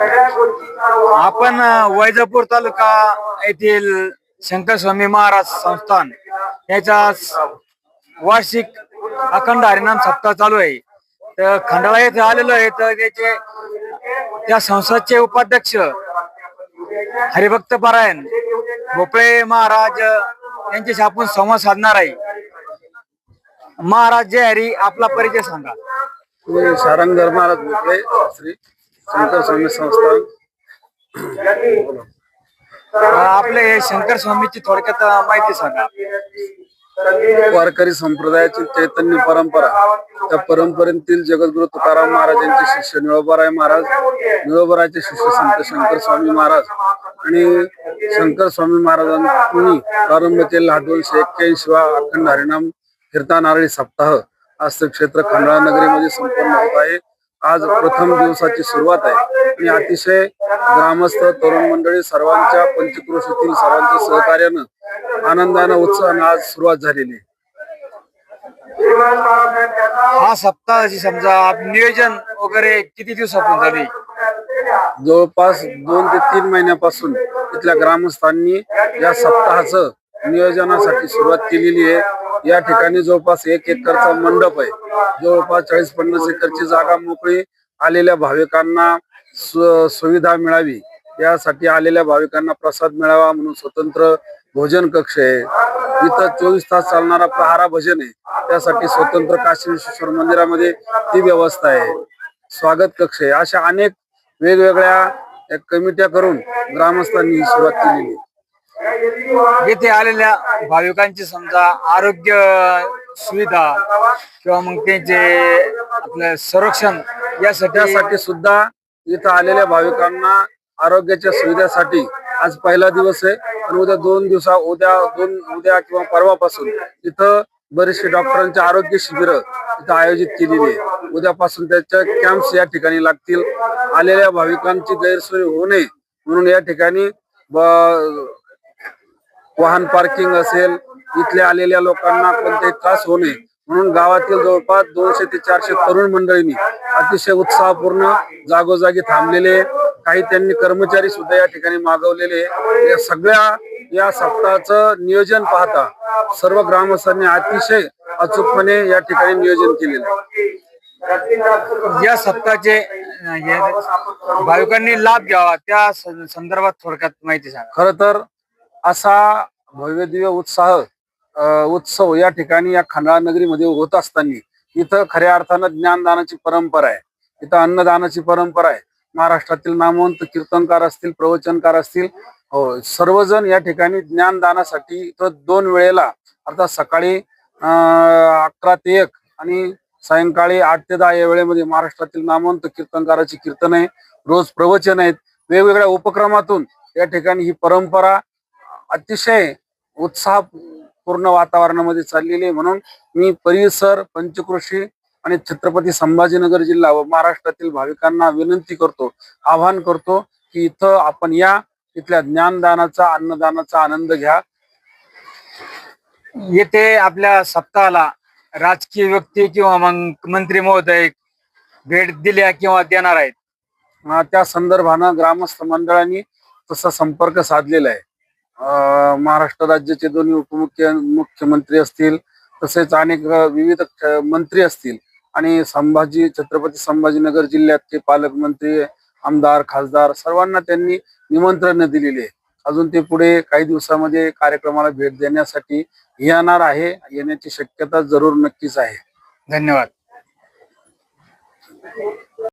आपण वैजापूर तालुका येथील शंकर स्वामी महाराज संस्थान याचा वार्षिक अखंड हरिनाम सप्ताह चालू आहे. तर खंडाळा येथे आलेलो आहे. तर त्याचे त्या संस्थाचे उपाध्यक्ष हरिभक्त पारायण भोपळे महाराज यांच्याशी आपण संवाद साधणार आहे. महाराज जय हरी, आपला परिचय सांगा. सारंगधर महाराज भोपळे, श्री शंकर स्वामी संस्थान. आपले शंकर स्वामीची थोडक्यात माहिती सांगा. वारकरी संप्रदायाची चैतन्य परंपरा, त्या परंपरेतील जगद्गुरु तुकाराम महाराज यांचे शिष्य निळोबाराय महाराज, निळोबारायचे शिष्य संत शंकर स्वामी महाराज आणि शंकर स्वामी महाराजांनी प्रारंभ केलेला 281वा अखंड हरिनाम कीर्तन नारळी सप्ताह आज क्षेत्र खंडाळा नगरीमध्ये संपन्न होत आहे. आज प्रथम दिवसाची सुरुवात आहे आणि अतिशय ग्रामस्थ, तरुण मंडळी सर्वांच्या पंचक्रोशीतील सर्वांच्या सहकार्यानं आनंदानं उत्साहानं आज सुरुवात झालेली आहे. हा सप्ताहाची समजा नियोजन वगैरे किती दिवसापासून झाले? जवळपास 2 ते 3 महिन्यापासून इथल्या ग्रामस्थांनी या सप्ताहाचं नियोजनासाठी सुरुवात केलेली आहे. या ठिकाणी जवळपास 1 एकरचा मंडप आहे. जवळपास 40-50 एकरची जागा मोकळी आलेल्या भाविकांना सुविधा मिळावी यासाठी, आलेल्या भाविकांना प्रसाद मिळावा म्हणून स्वतंत्र भोजन कक्ष आहे. इथं 24 तास चालणारा प्रहारा भजन आहे, त्यासाठी स्वतंत्र काशी विश्वेश्वर मंदिरामध्ये ती व्यवस्था आहे. स्वागत कक्ष आहे. अशा अनेक वेगवेगळ्या कमिट्या करून ग्रामस्थांनी सुरुवात केलेली आहे. येथे आलेल्या भाविकांची समजा आरोग्य सुविधा किंवा मग त्यांचे आपलं संरक्षण यासाठी सुद्धा इथं आलेल्या भाविकांना आरोग्याच्या सुविधेसाठी आज पहिला दिवस आहे आणि उद्या किंवा परवापासून इथं बरेचसे डॉक्टरांचे आरोग्य शिबिर इथं आयोजित केलेली आहे. उद्यापासून त्याच्या कॅम्प्स या ठिकाणी लागतील. आलेल्या भाविकांची गैरसोय होऊ नये म्हणून या ठिकाणी वाहन पार्किंग असेल, इथल्या आलेल्या लोकांना कोणताही त्रास होऊ नये म्हणून गावातील जवळपास 200 ते 400 तरुण मंडळींनी अतिशय उत्साहपूर्ण जागोजागी थांबलेले, काही त्यांनी कर्मचारी सुद्धा या ठिकाणी मागवलेले. या सगळ्या या सप्ताहाचं नियोजन पाहता सर्व ग्रामस्थांनी अतिशय अचूकपणे या ठिकाणी नियोजन केलेलं आहे. या सप्ताहाचे भाविकांनी लाभ घ्यावा त्या संदर्भात थोडक्यात माहिती सांगा. खर तर असा भव्य दिव्य उत्सव या ठिकाणी या खंडाळा नगरीमध्ये होत असताना इथं खऱ्या अर्थानं ज्ञानदानाची परंपरा आहे, इथं अन्नदानाची परंपरा आहे. महाराष्ट्रातील नामवंत कीर्तनकार असतील, प्रवचनकार असतील, सर्वजण या ठिकाणी ज्ञानदानासाठी इथं 2 वेळेला अर्थात सकाळी 11 ते 1 आणि सायंकाळी 8 ते 10 या वेळेमध्ये महाराष्ट्रातील नामवंत कीर्तनकाराची कीर्तन आहे, रोज प्रवचन आहेत. वेगवेगळ्या उपक्रमातून या ठिकाणी ही परंपरा अतिशय उत्साहपूर्ण वातावरणामध्ये चाललेली आहे. म्हणून मी परिसर, पंचक्रोशी आणि छत्रपती संभाजीनगर जिल्हा व महाराष्ट्रातील भाविकांना विनंती करतो, आवाहन करतो की इथं आपण या, इथल्या ज्ञानदानाचा, अन्नदानाचा आनंद घ्या. येथे आपल्या सप्ताहाला राजकीय व्यक्ती किंवा मग मंत्री महोदय भेट दिल्या किंवा देणार आहेत, त्या संदर्भानं ग्रामस्थ मंडळांनी तसा संपर्क साधलेला आहे. महाराष्ट्र राज्याचे दोन्ही मुख्यमंत्री असतील, तसेच अनेक विविध मंत्री असतील आणि छत्रपती संभाजीनगर जिल्ह्याचे पालकमंत्री, आमदार, खासदार सर्वांना त्यांनी निमंत्रण दिलेले आहे. अजून ते पुढे काही दिवसामध्ये कार्यक्रमाला भेट देण्यासाठी येणार आहे. येण्याची शक्यता जरूर नक्कीच आहे. धन्यवाद.